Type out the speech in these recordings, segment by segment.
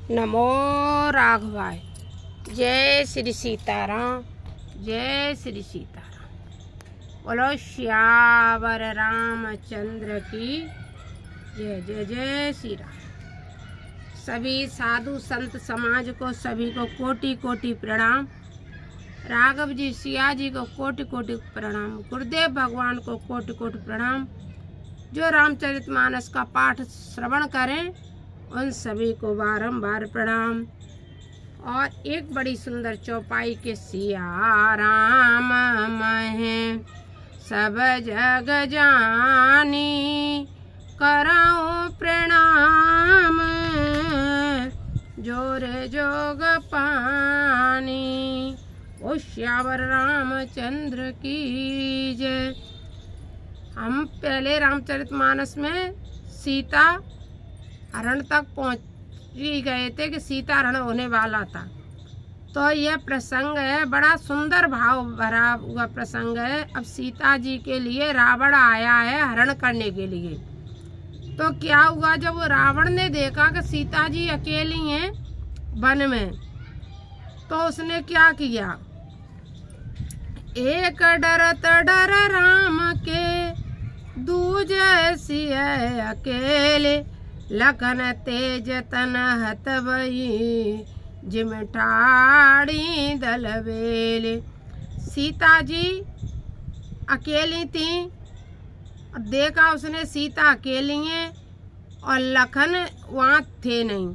नमो राघवाय। जय श्री सीताराम, जय श्री सीताराम। बोलो श्यावर रामचंद्र की जय। जय जय श्री राम। सभी साधु संत समाज को, सभी को कोटि कोटि प्रणाम। राघव जी सिया जी को कोटि कोटि प्रणाम। गुरुदेव भगवान को कोटि कोटि प्रणाम। जो रामचरितमानस का पाठ श्रवण करें उन सभी को बारंबार प्रणाम। और एक बड़ी सुंदर चौपाई के सिया राम मैं सब जग जानी, कराऊं प्रणाम जोर जोग पानी। ओ श्यावर रामचंद्र की जय। हम पहले रामचरितमानस में सीता हरण तक पहुँच गए थे कि सीता हरण होने वाला था। तो यह प्रसंग है, बड़ा सुंदर भाव भरा हुआ प्रसंग है। अब सीता जी के लिए रावण आया है हरण करने के लिए। तो क्या हुआ, जब रावण ने देखा कि सीता जी अकेली हैं वन में, तो उसने क्या किया, एक डरत डर राम के दूजे सिय अकेले, लखन तेज तन हत बई जिमठाड़ी दलवेले। सीता जी अकेली थी, देखा उसने सीता अकेली है और लखन वहाँ थे नहीं,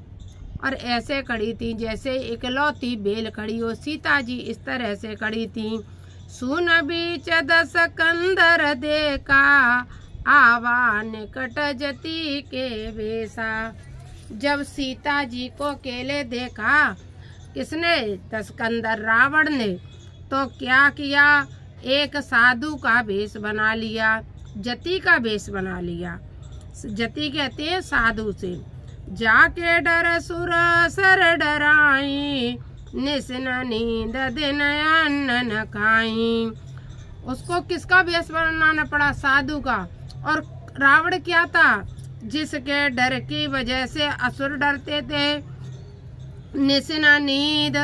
और ऐसे खड़ी थी जैसे इकलौती बेल खड़ी हो। सीता जी इस तरह से खड़ी थी। सुन बीच दस कंदर देखा, आवा निकट जति के बेसा। जब सीता जी को अकेले देखा किसने, दसकंदर रावण ने, तो क्या किया, एक साधु का वेश बना लिया, जति का वेश बना लिया। जति कहते हैं साधु से। जाके डर सुर सर डराई, निसन नींद दिन अन्न न खाई। उसको किसका वेश बनाना पड़ा, साधु का। और रावण क्या था, जिसके डर की वजह से असुर डरते थे, निसना नींद,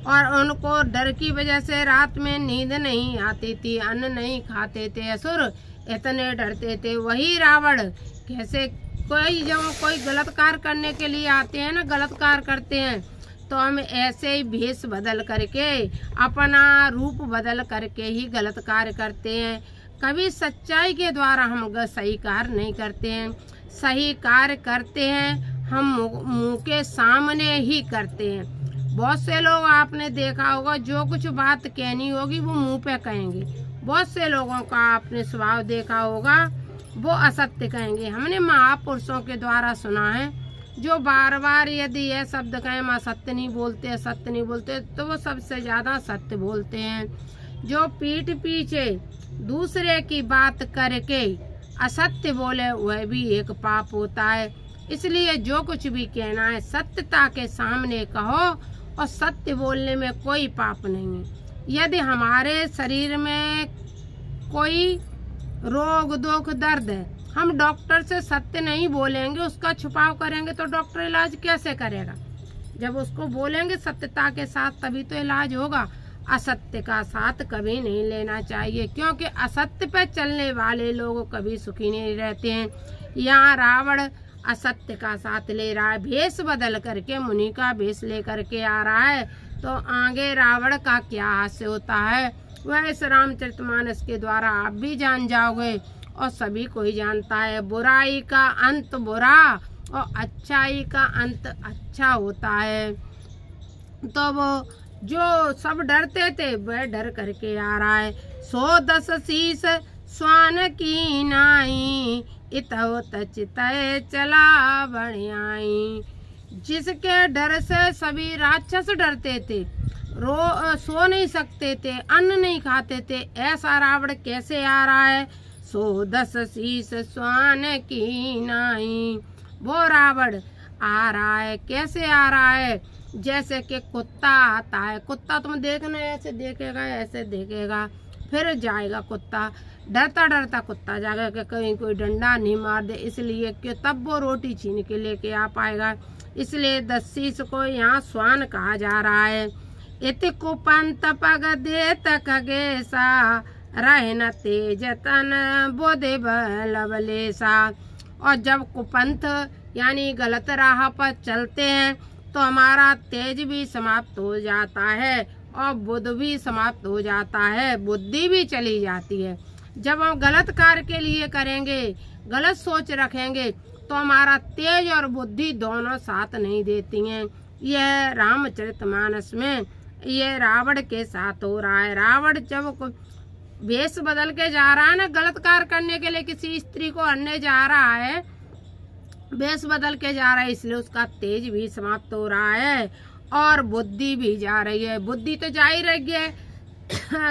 और उनको डर की वजह से रात में नींद नहीं आती थी, अन्न नहीं खाते थे असुर, इतने डरते थे। वही रावण कैसे, कोई जब कोई गलत कार्य करने के लिए आते हैं ना, गलत कार्य करते हैं, तो हम ऐसे ही भेष बदल करके, अपना रूप बदल करके ही गलत कार्य करते हैं। कभी सच्चाई के द्वारा हम सही कार्य नहीं करते हैं। सही कार्य करते हैं हम मुंह के सामने ही करते हैं। बहुत से लोग आपने देखा होगा, जो कुछ बात कहनी होगी वो मुंह पे कहेंगे। बहुत से लोगों का आपने स्वभाव देखा होगा, वो असत्य कहेंगे। हमने महापुरुषों के द्वारा सुना है, जो बार बार यदि यह शब्द कहें हम असत्य नहीं बोलते, सत्य नहीं बोलते, तो वो सबसे ज्यादा सत्य बोलते हैं। जो पीठ पीछे दूसरे की बात करके असत्य बोले, वह भी एक पाप होता है। इसलिए जो कुछ भी कहना है सत्यता के सामने कहो, और सत्य बोलने में कोई पाप नहीं है। यदि हमारे शरीर में कोई रोग दुख दर्द है, हम डॉक्टर से सत्य नहीं बोलेंगे, उसका छुपाव करेंगे, तो डॉक्टर इलाज कैसे करेगा। जब उसको बोलेंगे सत्यता के साथ, तभी तो इलाज होगा। असत्य का साथ कभी नहीं लेना चाहिए, क्योंकि असत्य पे चलने वाले लोग कभी सुखी नहीं रहते हैं। यहाँ रावण असत्य का साथ ले रहा है, भेष बदल करके, मुनि का भेष ले करके आ रहा है। तो आगे रावण का क्या हास्य होता है, वह इस रामचरितमानस के द्वारा आप भी जान जाओगे, और सभी को ही जानता है। बुराई का अंत बुरा और अच्छाई का अंत अच्छा होता है। तो वो जो सब डरते थे, वह डर करके आ रहा है। 110 शीस स्वान की नाई, इतव तचितय चला बढ़ियाई। जिसके डर से सभी राक्षस डरते थे, सो नहीं सकते थे, अन्न नहीं खाते थे, ऐसा रावण कैसे आ रहा है। 110 शीस स्वान की नाई, वो रावण आ रहा है। कैसे आ रहा है, जैसे कि कुत्ता आता है। कुत्ता तुम देखना, ऐसे देखेगा, ऐसे देखेगा, फिर जाएगा कुत्ता। डरता डरता कुत्ता जाएगा कि कहीं कोई डंडा नहीं मार दे, इसलिए कि तब वो रोटी छीन के लेके आ पाएगा। इसलिए दस्सीस को यहाँ स्वान कहा जा रहा है। इत कुपंत पग देत खगेसा रहे न तेज तन बोधे बलबलेसा। और जब कुपंथ यानी गलत राह पर चलते हैं तो हमारा तेज भी समाप्त हो जाता है और बुद्ध भी समाप्त हो जाता है, बुद्धि भी चली जाती है। जब हम गलत कार्य के लिए करेंगे, गलत सोच रखेंगे तो हमारा तेज और बुद्धि दोनों साथ नहीं देती हैं। यह रामचरितमानस में ये रावण के साथ हो रहा है। रावण जब वेश बदल के जा रहा है ना, गलत कार्य करने के लिए किसी स्त्री को अड़ने जा रहा है, वेश बदल के जा रहा है, इसलिए उसका तेज भी समाप्त हो रहा है और बुद्धि भी जा रही है। बुद्धि तो जा ही रही है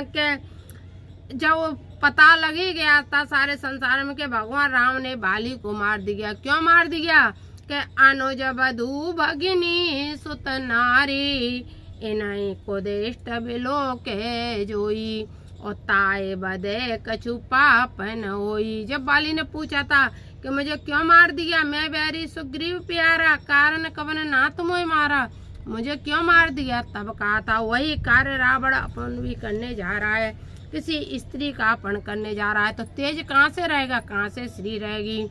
कि जब पता लग ही गया था सारे संसार में कि भगवान राम ने बाली को मार दिया। क्यों मार दिया? कि अनुज बधू भगिनी सुत नारी इन्हीं को देष्ट बिलो के जोई और ताए बदे कछु पापन होई। जब बाली ने पूछा था कि मुझे क्यों मार दिया, मैं बैरी सुग्रीव प्यारा, कारण कवन ना तुम्हें मारा, मुझे क्यों मार दिया, तब कहा था वही कार्य रावण अपन भी करने जा रहा है, किसी स्त्री का अपहरण करने जा रहा है। तो तेज कहाँ से रहेगा, कहाँ से स्त्री रहेगी?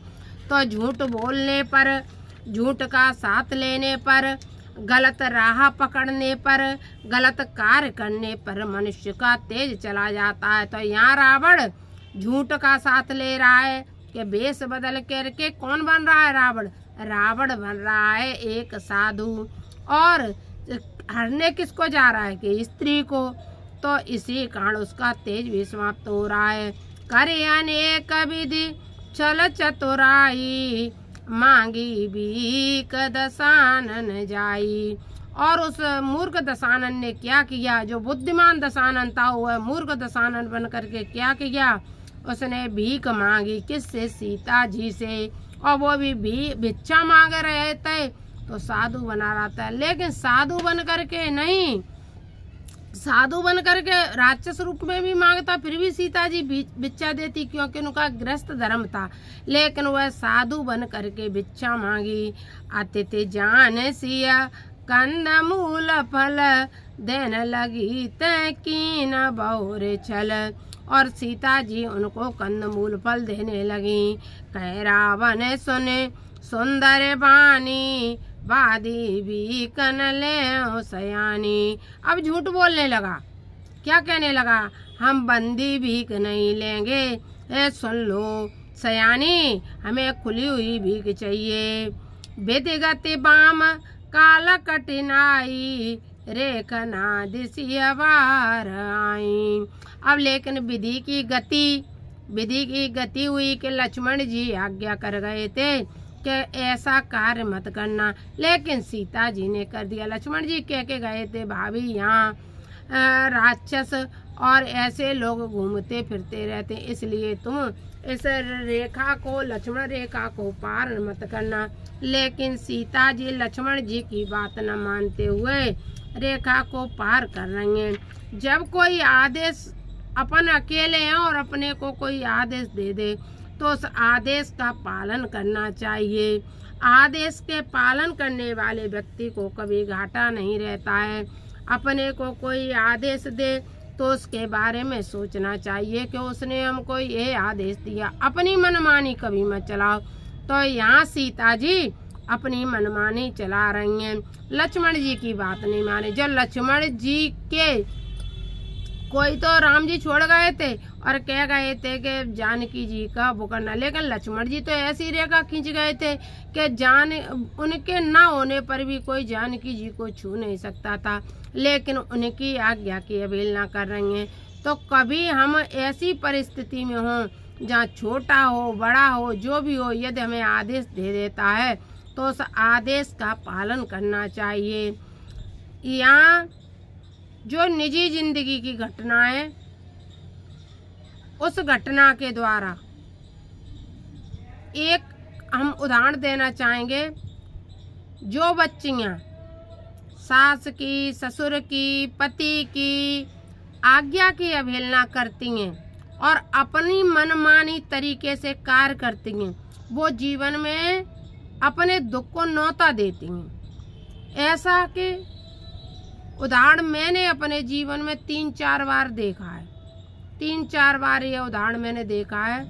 तो झूठ बोलने पर, झूठ का साथ लेने पर, गलत राह पकड़ने पर, गलत कार्य करने पर मनुष्य का तेज चला जाता है। तो यहाँ रावण झूठ का साथ ले रहा है कि वेश बदल करके कौन बन रहा है? रावण। रावण बन रहा है एक साधु और हरने किसको जा रहा है? कि स्त्री को। तो इसी कारण उसका तेज भी समाप्त हो रहा है। करे अनेक विधि छल चतुराई मांगी भीख दशानन जाई। और उस मूर्ख दशानन ने क्या किया? जो बुद्धिमान दशानन था वह मूर्ख दशानन बन करके क्या किया? उसने भीख मांगी। किससे? सीता जी से। और वो भी भिक्षा मांग रहे थे तो साधु बना रहा था, लेकिन साधु बन करके नहीं, साधु बन करके राक्षस रूप में भी मांगता, फिर भी सीता जी भिक्षा देती क्योंकि उनका गृहस्थ धर्म था। लेकिन वह साधु बन करके भिक्षा मांगी। अतिथि जान सिया कंद मूल फल देन लगी तय कीन बहुरे छल। और सीता जी उनको कंद मूल फल देने लगी। कह रावण सुने सुंदर बानी वादी भी कन ले सयानी। अब झूठ बोलने लगा। क्या कहने लगा? हम बंदी भीख नहीं लेंगे, सुन लो सयानी, हमें खुली हुई भीख चाहिए। विधिगति बाम काल कठिनाई रेखना दिशियवार आई। अब लेकिन विधि की गति हुई कि लक्ष्मण जी आज्ञा कर गए थे कि ऐसा कार्य मत करना, लेकिन सीता जी ने कर दिया। लक्ष्मण जी कह के गए थे भाभी यहाँ राक्षस और ऐसे लोग घूमते फिरते रहते, इसलिए तुम इस रेखा को, लक्ष्मण रेखा को पार मत करना। लेकिन सीता जी लक्ष्मण जी की बात न मानते हुए रेखा को पार कर रही हैं। जब कोई आदेश, अपन अकेले हैं और अपने को कोई आदेश दे दे तो उस आदेश का पालन करना चाहिए। आदेश के पालन करने वाले व्यक्ति को कभी घाटा नहीं रहता है। अपने को कोई आदेश दे तो उसके बारे में सोचना चाहिए कि उसने हमको ये आदेश दिया। अपनी मनमानी कभी मत चलाओ। तो यहाँ सीता जी अपनी मनमानी चला रही हैं, लक्ष्मण जी की बात नहीं माने। जब लक्ष्मण जी के कोई तो राम जी छोड़ गए थे और कह गए थे कि जानकी जी का वो करना, लेकिन लक्ष्मण जी तो ऐसी रेखा खींच गए थे कि उनके ना होने पर भी कोई जानकी जी को छू नहीं सकता था, लेकिन उनकी आज्ञा की अवहेलना कर रही हैं। तो कभी हम ऐसी परिस्थिति में हों जहाँ छोटा हो बड़ा हो जो भी हो, यदि हमें आदेश दे देता है तो उस आदेश का पालन करना चाहिए। यहाँ जो निजी जिंदगी की घटना है, उस घटना के द्वारा एक हम उदाहरण देना चाहेंगे। जो बच्चियां सास की, ससुर की, पति की आज्ञा की अवहेलना करती हैं और अपनी मनमानी तरीके से कार्य करती हैं, वो जीवन में अपने दुख को न्योता देती हैं। ऐसा कि उदाहरण मैंने अपने जीवन में 3-4 बार देखा है। 3-4 बार यह उदाहरण मैंने देखा है।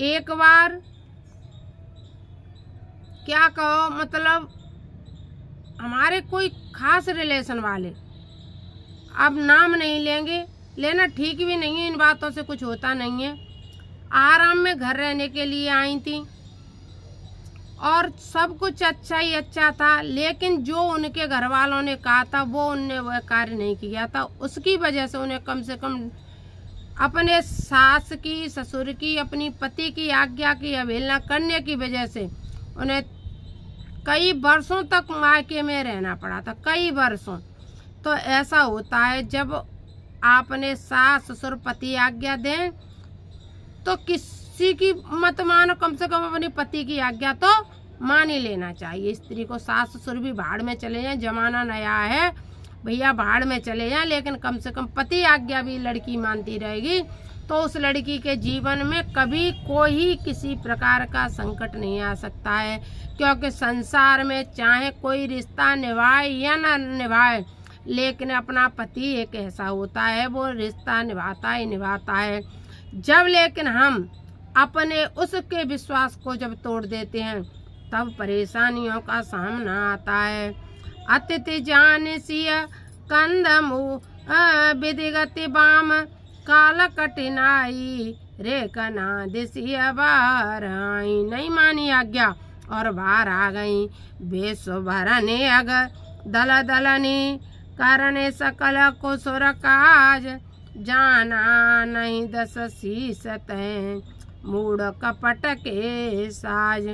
एक बार क्या कहो, मतलब हमारे कोई खास रिलेशन वाले, अब नाम नहीं लेंगे, लेना ठीक भी नहीं है, इन बातों से कुछ होता नहीं है, आराम में घर रहने के लिए आई थी और सब कुछ अच्छा ही अच्छा था, लेकिन जो उनके घर वालों ने कहा था वो उनने वह कार्य नहीं किया था। उसकी वजह से उन्हें कम से कम अपने सास की, ससुर की, अपनी पति की आज्ञा की अवहेलना करने की वजह से उन्हें कई वर्षों तक मायके में रहना पड़ा था, कई वर्षों। तो ऐसा होता है, जब आपने सास ससुर पति आज्ञा दें तो किसी की मत मानो, कम से कम अपने पति की आज्ञा तो मान ही लेना चाहिए। स्त्री को सास ससुर भी भाड़ में चले जाएं, जमाना नया है भैया, भाड़ में चले जाएं, लेकिन कम से कम पति आज्ञा भी लड़की मानती रहेगी तो उस लड़की के जीवन में कभी कोई किसी प्रकार का संकट नहीं आ सकता है। क्योंकि संसार में चाहे कोई रिश्ता निभाए या न निभाए, लेकिन अपना पति एक ऐसा होता है, वो रिश्ता निभाता ही निभाता है। जब लेकिन हम अपने उसके विश्वास को जब तोड़ देते हैं तब परेशानियों का सामना आता है। अतिथि जान सिया कंदमु विधिगति बाम काल कठिनाई रेखना दिसिया बार आई। नहीं मानी आज्ञा और बाहर आ गई। बेसो भरने अगर दल दलनी करने सकल को सुर काज जाना नहीं 10 शीसत मूड कपट के साज।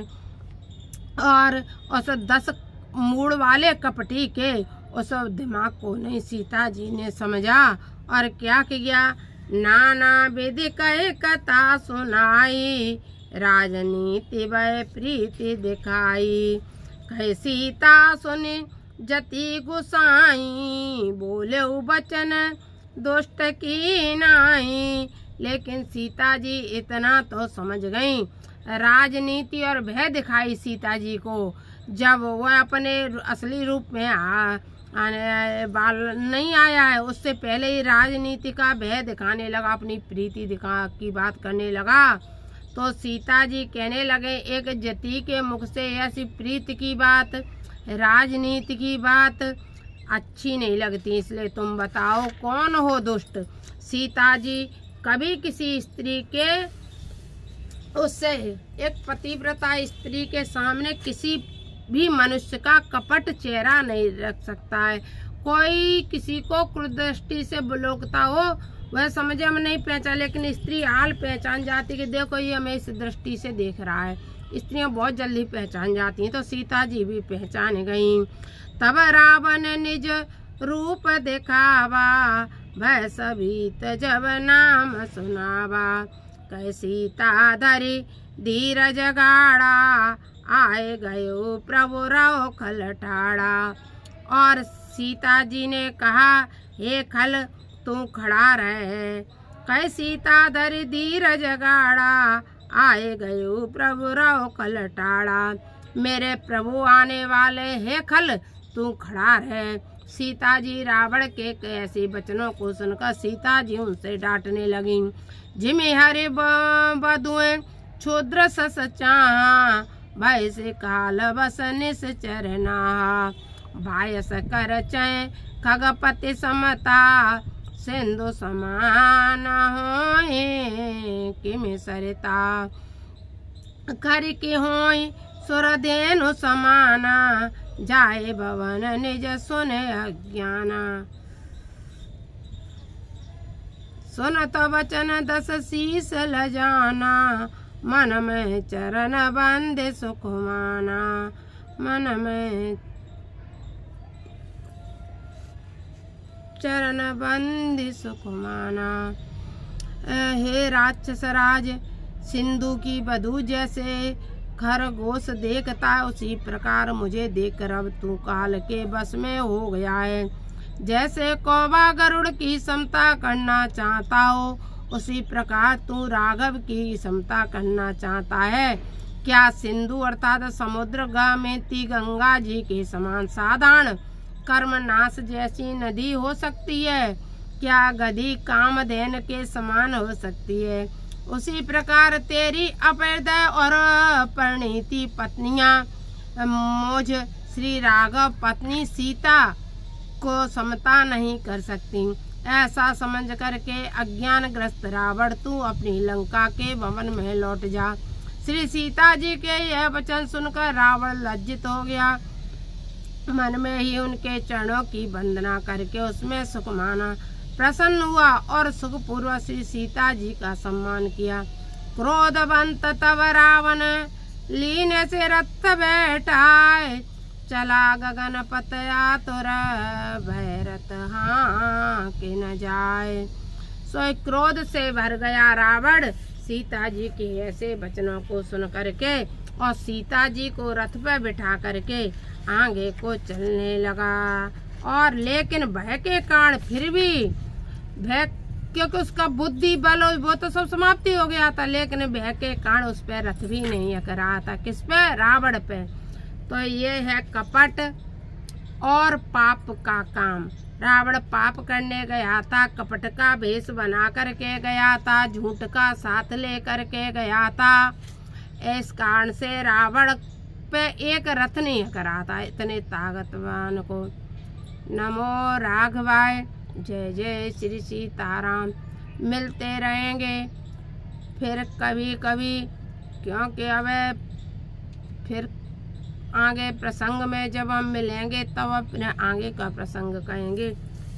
और उस 10 मूड वाले कपटी के उस दिमाग को नहीं सीता जी ने समझा और क्या किया, नाना विधि कहे कथा सुनाई राजनीति वह प्रीति दिखाई। कहे सीता सुने जति गुसाई बोले वचन दुष्ट की नाई। लेकिन सीता जी इतना तो समझ गई, राजनीति और भय दिखाई सीता जी को। जब वह अपने असली रूप में बाल नहीं आया है, उससे पहले ही राजनीति का भय दिखाने लगा, अपनी प्रीति की बात करने लगा। तो सीता जी कहने लगे, एक जति के मुख से ऐसी प्रीति की बात, राजनीति की बात अच्छी नहीं लगती, इसलिए तुम बताओ कौन हो दुष्ट। सीता जी कभी किसी स्त्री के उससे, एक पतिव्रता स्त्री के सामने किसी भी मनुष्य का कपट चेहरा नहीं रख सकता है। कोई किसी को क्रूर दृष्टि से बुलोकता हो वह समझे हम नहीं पहचान, लेकिन स्त्री हाल पहचान जाती कि देखो ये हमें इस दृष्टि से देख रहा है। स्त्रियां बहुत जल्दी पहचान जाती हैं, तो सीता जी भी पहचान गईं। तब रावण निज रूप दिखावा भय सभीत जब नाम सुनावा। कह सीता धरी धीरज गाड़ा आए गयो प्रभु राव खल ठाड़ा। और सीता जी ने कहा, हे खल तू खड़ा रहे। कह सीता धरी धीरज गाड़ा आए गयो प्रभु राव खल ठाड़ा। मेरे प्रभु आने वाले, हे खल तू खड़ा रहे। सीता जी रावण के ऐसे वचनों को सुनकर सीता जी उनसे डांटने लगी। जिमे हरे बधुए क्षुद्र सस चाहा भय से काल बस निस चरना। भायस कर चय खगपति समता सिंधु समान होए किमि सरिता। कर के होई सुरधेनु समाना जाए भवन निज सुने अज्ञाना। सुनत वचन 10 शीस लजाना मन में चरण बंदे सुख माना। मन में चरण बंदी सुख माना। हे राक्षस राज, सिंधु की बधू जैसे खरगोश देखता उसी प्रकार मुझे देखकर अब तू काल के बस में हो गया है। जैसे कौवा गरुड़ की समता करना चाहता हो उसी प्रकार तू राघव की समता करना चाहता है। क्या सिंधु अर्थात समुद्र में गंगा जी के समान साधारण कर्म नाश जैसी नदी हो सकती है? क्या गधी कामधेन के समान हो सकती है? उसी प्रकार तेरी अपहृदय और परिणीति पत्नियां मुझ श्री राघव पत्नी सीता को समता नहीं कर सकती। ऐसा समझ करके अज्ञानग्रस्त रावण तू अपनी लंका के भवन में लौट जा। श्री सीता जी के यह वचन सुनकर रावण लज्जित हो गया। मन में ही उनके चरणों की वंदना करके उसमें सुख माना, प्रसन्न हुआ और सुखपूर्वक श्री सीता जी का सम्मान किया। क्रोधवंत तब रावण लीन से रथ बैठाए, चला गगन पतया तुर भैरत हाँ के न जाए। सो क्रोध से भर गया रावण सीता जी के ऐसे वचनों को सुन करके और सीता जी को रथ पर बिठा करके आगे को चलने लगा। और लेकिन भय के कारण फिर भी भय, क्योंकि उसका बुद्धि बल वो तो सब समाप्ति हो गया था, लेकिन भय के कारण उस पर रथ भी नहीं कर रहा था। किस पे? रावण पे। तो ये है कपट और पाप का काम। रावण पाप करने गया था, कपट का भेष बना करके गया था, झूठ का साथ ले करके गया था। इस कारण से रावण पे एक रथ नहीं करा था इतने ताकतवान को। नमो राघवाय, जय जय श्री सीताराम। मिलते रहेंगे फिर कभी कभी, क्योंकि अब फिर आगे प्रसंग में जब हम मिलेंगे तब अपने आगे का प्रसंग कहेंगे।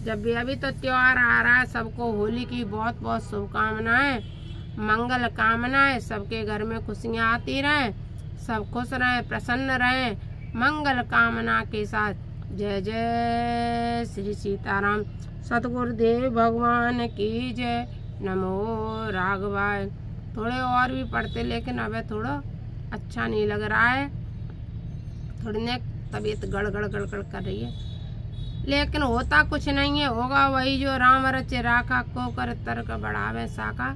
जब भी अभी तो त्योहार आ रहा है, सबको होली की बहुत बहुत शुभकामनाएं, मंगल कामनाएं। सबके घर में खुशियां आती रहें, सब खुश रहें, प्रसन्न रहें, मंगल कामना के साथ। जय जय श्री सीताराम। सतगुरुदेव भगवान की जय। नमो राघवाय। थोड़े और भी पढ़ते, लेकिन अब थोड़ा अच्छा नहीं लग रहा है, थोड़ी ने तबीयत गड़गड़ गड़गड़ कर रही है, लेकिन होता कुछ नहीं है, होगा वही जो राम रच राखा को कर तर्क बढ़ावे साका।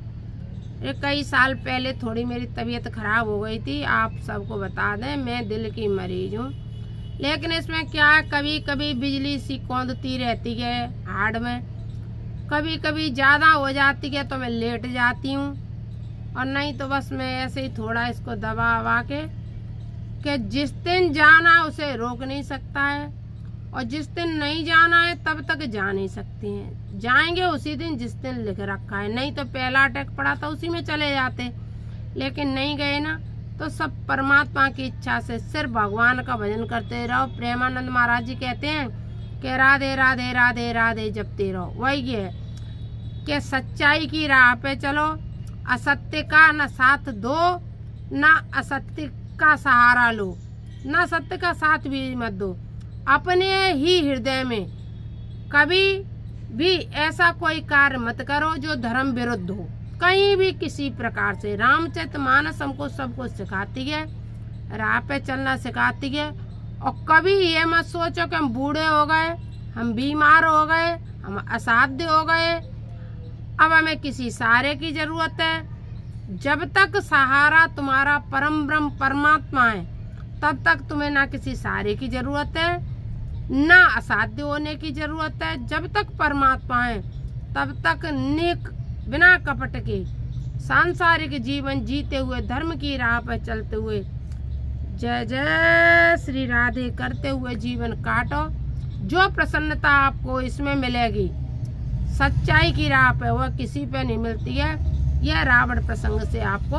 ये कई साल पहले थोड़ी मेरी तबीयत खराब हो गई थी, आप सबको बता दें, मैं दिल की मरीज हूँ। लेकिन इसमें क्या है, कभी कभी बिजली सी कौंधती रहती है हार्ड में, कभी कभी ज़्यादा हो जाती है तो मैं लेट जाती हूँ, और नहीं तो बस मैं ऐसे ही थोड़ा इसको दबा वबा के कि जिस दिन जाना उसे रोक नहीं सकता है, और जिस दिन नहीं जाना है तब तक जा नहीं सकती हैं। जाएंगे उसी दिन जिस दिन लिख रखा है, नहीं तो पहला अटैक पड़ा था उसी में चले जाते, लेकिन नहीं गए ना। तो सब परमात्मा की इच्छा से सिर्फ भगवान का भजन करते रहो। प्रेमानंद महाराज जी कहते हैं कि राधे राधे राधे राधे जपते रहो। वही है कि सच्चाई की राह पे चलो, असत्य का न साथ दो, न असत्य का सहारा लो, न सत्य का साथ भी मत दो। अपने ही हृदय में कभी भी ऐसा कोई कार्य मत करो जो धर्म विरुद्ध हो, कहीं भी किसी प्रकार से। रामचरितमानस हमको सबको सिखाती है, राह पे चलना सिखाती है। और कभी ये मत सोचो कि हम बूढ़े हो गए, हम बीमार हो गए, हम असाध्य हो गए, अब हमें किसी सहारे की जरूरत है। जब तक सहारा तुम्हारा परम ब्रह्म परमात्मा है, तब तक तुम्हें ना किसी सहारे की जरूरत है, ना असाध्य होने की जरूरत है। जब तक परमात्मा है तब तक नेक बिना कपट के सांसारिक जीवन जीते हुए, धर्म की राह पर चलते हुए, जय जय श्री राधे करते हुए जीवन काटो। जो प्रसन्नता आपको इसमें मिलेगी सच्चाई की राह पे, वह किसी पे नहीं मिलती है। यह रावण प्रसंग से आपको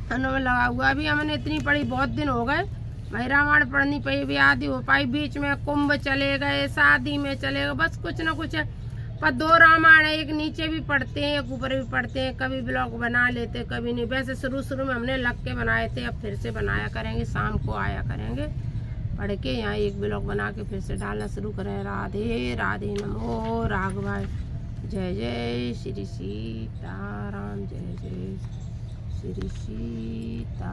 अनुभव लगा हुआ। अभी हमने इतनी पढ़ी, बहुत दिन हो गए भाई, रामायण पढ़नी पड़ी भी आदि हो पाई। बीच में कुंभ चले गए, शादी में चले गए, बस कुछ न कुछ। पर दो रामायण है, एक नीचे भी पढ़ते हैं, एक ऊपर भी पढ़ते हैं, कभी ब्लॉग बना लेते कभी नहीं। वैसे शुरू में हमने लग के बनाए थे, अब फिर से बनाया करेंगे, शाम को आया करेंगे पढ़ के, यहाँ एक ब्लॉग बना के फिर से डालना शुरू करें। राधे राधे। नमो राघवाय। जय जय श्री सीताराम। जय जय श्री सीताराम।